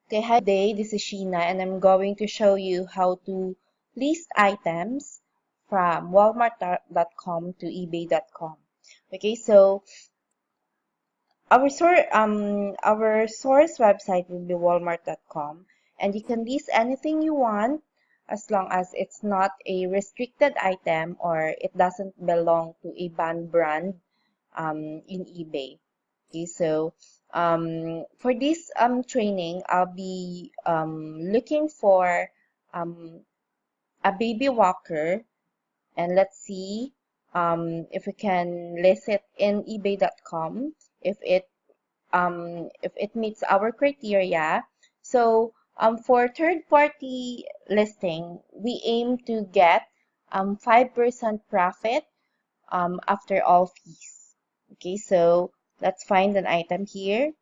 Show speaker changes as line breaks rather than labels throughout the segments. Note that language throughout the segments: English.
Okay, hi day, this is Sheena and I'm going to show you how to list items from walmart.com to ebay.com. Okay, so our source website will be walmart.com, and you can list anything you want as long as it's not a restricted item or it doesn't belong to a banned brand in eBay. Okay, so for this training, I'll be looking for um, a baby walker, and let's see if we can list it in ebay.com if it meets our criteria. So for third party listing, we aim to get 5% profit after all fees. Okay, so let's find an item here.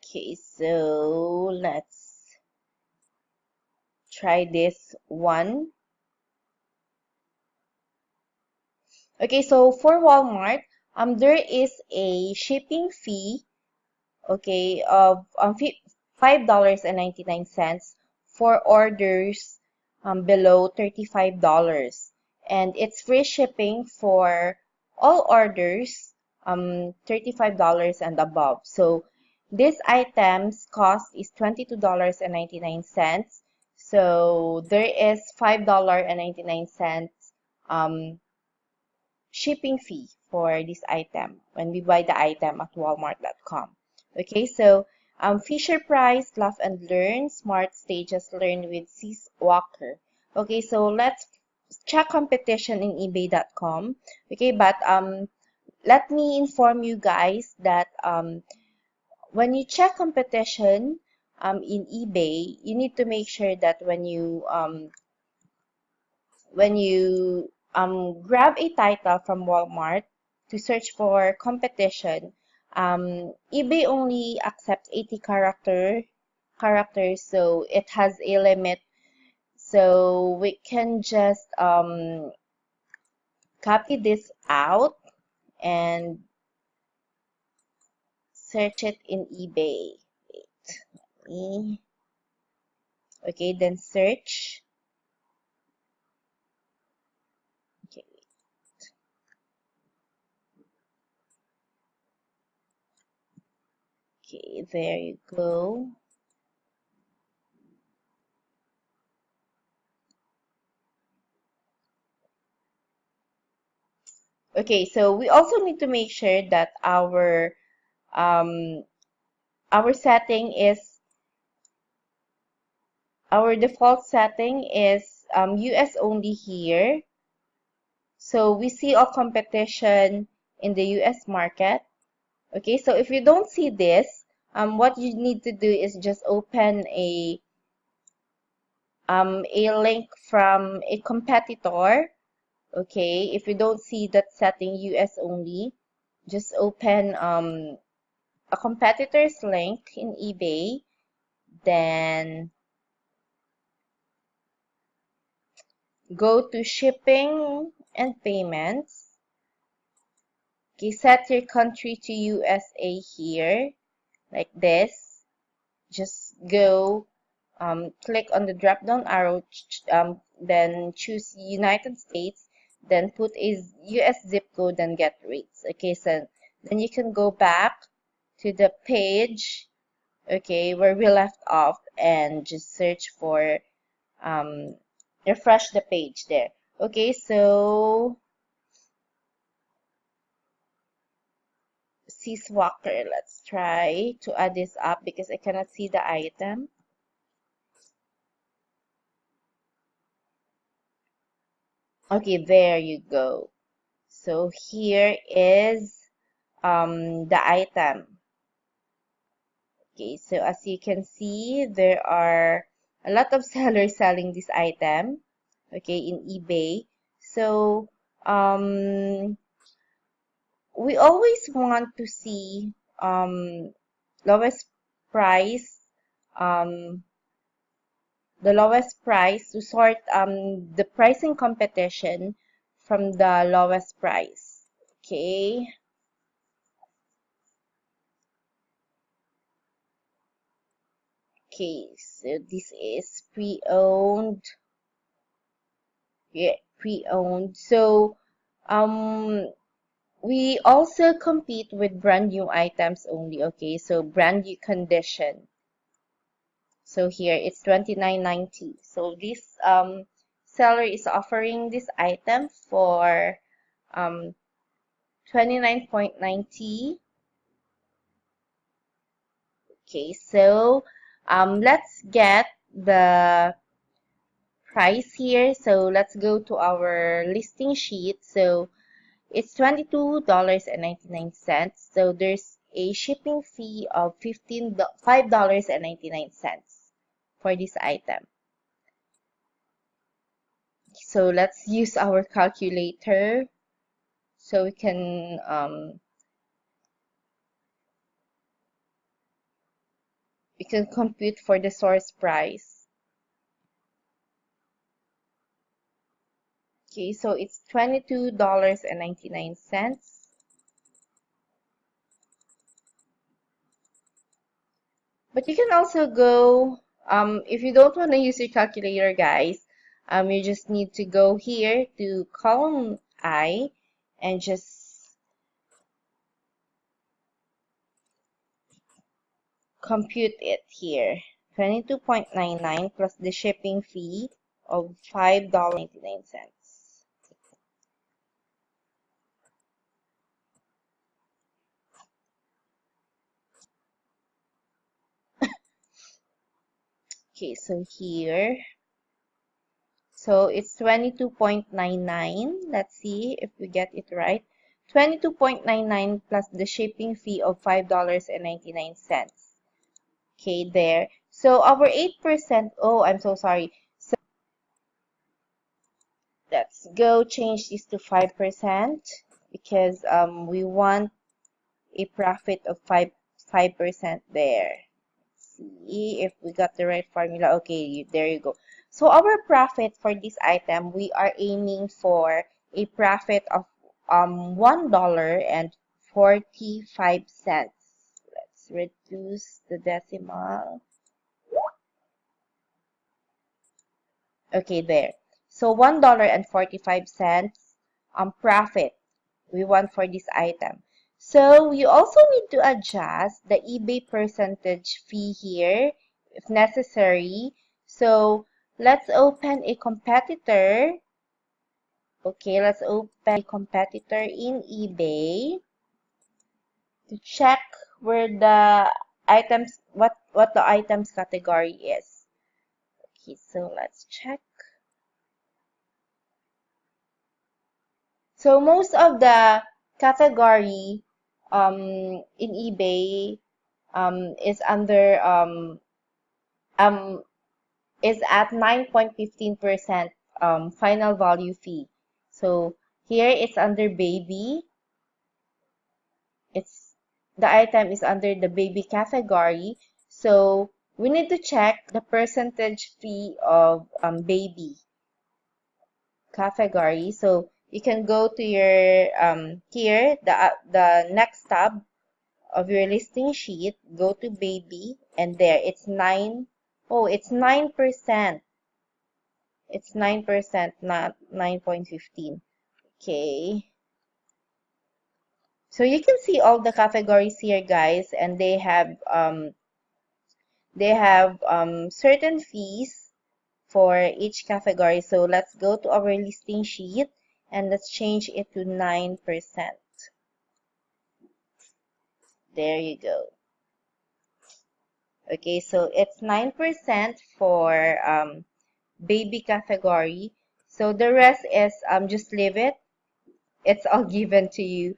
Okay, so let's try this one. Okay, so for Walmart, there is a shipping fee, okay, of $5.99 for orders below $35, and it's free shipping for all orders $35 and above. So this item's cost is $22.99. So there is $5.99 um, shipping fee for this item when we buy the item at walmart.com. Okay, so Fisher Price, Laugh and Learn, Smart Stages Learn with Cis Walker. Okay, so let's check competition in ebay.com. Okay, but let me inform you guys that when you check competition in eBay, you need to make sure that when you grab a title from Walmart to search for competition, eBay only accepts 80 characters, so it has a limit. So we can just copy this out and search it in eBay. Wait, let me- Okay, then search. Okay, okay, there you go. Okay, so we also need to make sure that um, our setting is our default setting is US only here. So we see all competition in the US market. Okay, so if you don't see this, what you need to do is just open a link from a competitor. Okay, if you don't see that setting US only, just open a competitor's link in eBay, then go to shipping and payments. Okay, set your country to USA here, like this. Just go, click on the drop down arrow, then choose United States, then put a US zip code and get rates. Okay, so then you can go back to the page, okay, where we left off and just search for, um, refresh the page there. Okay, so Cis Walker, let's try to add this up because I cannot see the item. Okay, there you go. So here is the item. Okay, so as you can see, there are a lot of sellers selling this item, okay, in eBay. So we always want to see lowest price, um, the lowest price to sort the pricing competition from the lowest price. Okay. Okay, so this is pre-owned. Yeah, pre-owned. So we also compete with brand new items only. Okay, so brand new condition. So here it's $29.90. So this seller is offering this item for 29.90. Okay, so let's get the price here. So let's go to our listing sheet. So it's $22.99. So there's a shipping fee of $5.99 for this item. So let's use our calculator so we can compute for the source price. Okay, so it's $22.99. But you can also go, if you don't want to use your calculator, guys, you just need to go here to column I and just compute it here. 22.99 plus the shipping fee of $5.99. Okay, so here, so it's 22.99. Let's see if we get it right. 22.99 plus the shipping fee of $5.99. Okay, there. So our 8%, oh, I'm so sorry. So let's go change this to 5% because we want a profit of 5% there. See if we got the right formula. Okay, there you go. So our profit for this item, we are aiming for a profit of $1.45. Let's reduce the decimal. Okay, there. So $1.45 profit we want for this item. So you also need to adjust the eBay percentage fee here if necessary. So let's open a competitor. Okay, let's open a competitor in eBay to check where the items, what the items category is. Okay, so let's check. So most of the category in eBay is under um, is at 9.15% final value fee. So here it's under baby. It's the item is under the baby category. So we need to check the percentage fee of baby category. So you can go to your here the next tab of your listing sheet, go to baby, and there it's 9. Oh, it's 9%. It's 9%, not 9.15. Okay. So you can see all the categories here, guys, and they have certain fees for each category. So let's go to our listing sheet and let's change it to 9%. There you go. Okay, so it's 9% for baby category. So the rest is just leave it. It's all given to you.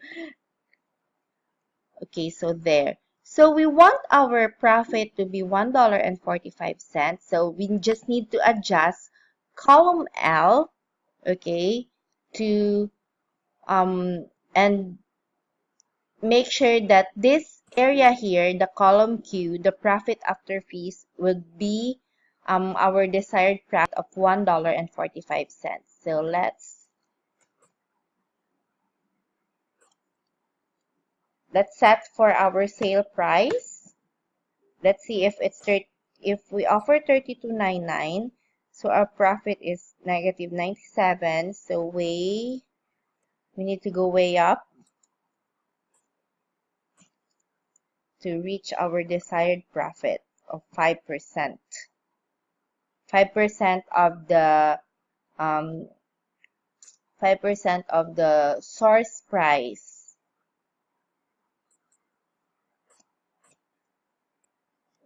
Okay, so there. So we want our profit to be $1.45. So we just need to adjust column L, okay, to and make sure that this area here, the column Q, the profit after fees, would be our desired profit of $1.45. So let's let's set for our sale price. Let's see if it's if we offer 32.99, so our profit is negative 97. So we need to go way up to reach our desired profit of 5%. 5% of the 5% of the source price.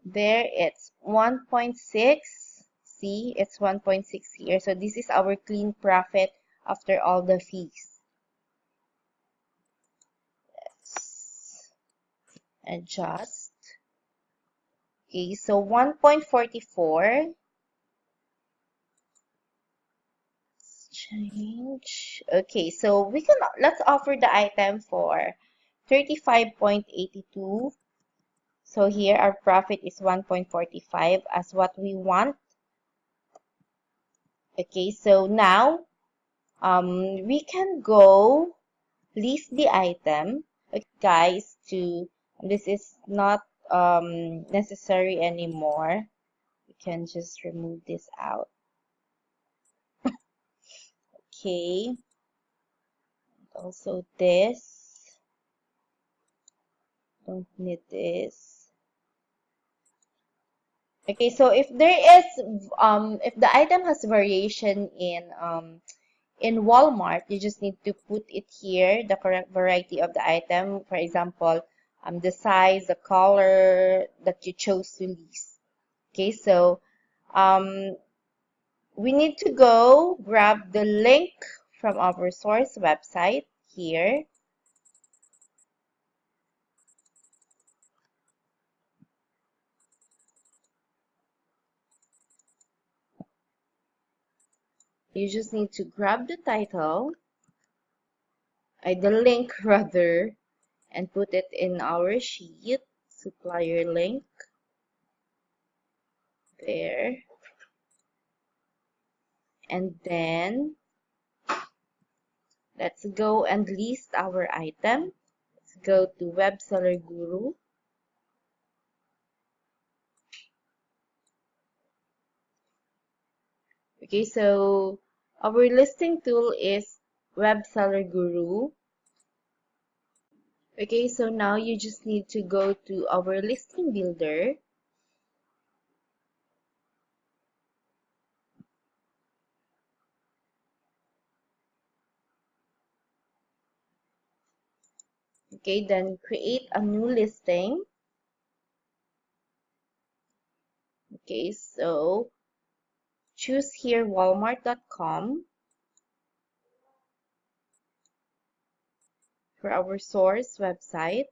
There it's 1.6. See, it's 1.6 here. So this is our clean profit after all the fees. Let's adjust. Okay, so 1.44. Change. Okay, so let's offer the item for 35.82. So here our profit is 1.45 as what we want. Okay, so now we can go list the item. Okay, guys, this is not necessary anymore. We can just remove this out. Okay. Also this. Don't need this. Okay, so if there is if the item has variation in Walmart, you just need to put it here, the correct variety of the item. For example, the size, the color that you chose to list. Okay, so we need to go grab the link from our source website here. You just need to grab the title, the link rather, and put it in our sheet, supplier link, there. And then let's go and list our item. Let's go to Web Seller Guru. Okay, so our listing tool is Web Seller Guru. Okay, so now you just need to go to our listing builder. Okay, then create a new listing. Okay, so choose here walmart.com for our source website.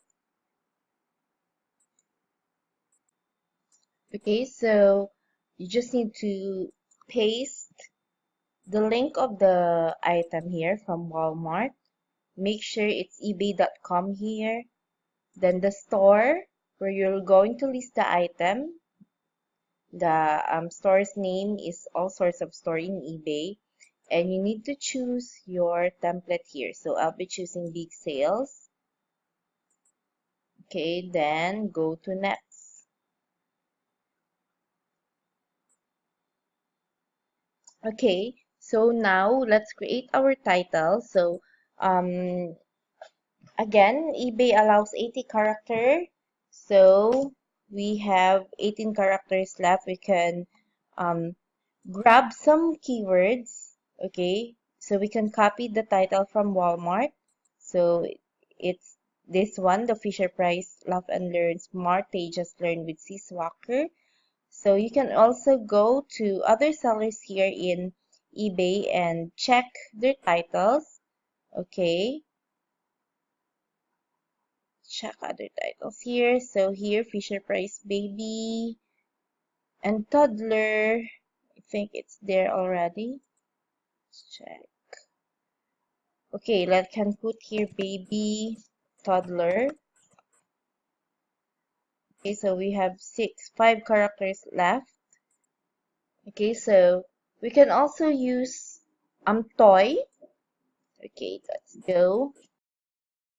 Okay, so you just need to paste the link of the item here from Walmart. Make sure it's ebay.com here. Then the store where you're going to list the item. The store's name is All Sorts of Store in eBay. And you need to choose your template here. So I'll be choosing Big Sales. Okay, then go to Next. Okay, so now let's create our title. So again, eBay allows 80 character. So we have 18 characters left. We can grab some keywords. Okay, so we can copy the title from Walmart. So it's this one, the Fisher Price Laugh and Learn Smart Pages Learn with Sis Walker. So you can also go to other sellers here in eBay and check their titles. Okay. Check other titles here. So here, Fisher Price Baby and Toddler. I think it's there already. Let's check. Okay, let's can put here Baby, Toddler. Okay, so we have 5 characters left. Okay, so we can also use toy. Okay, let's go.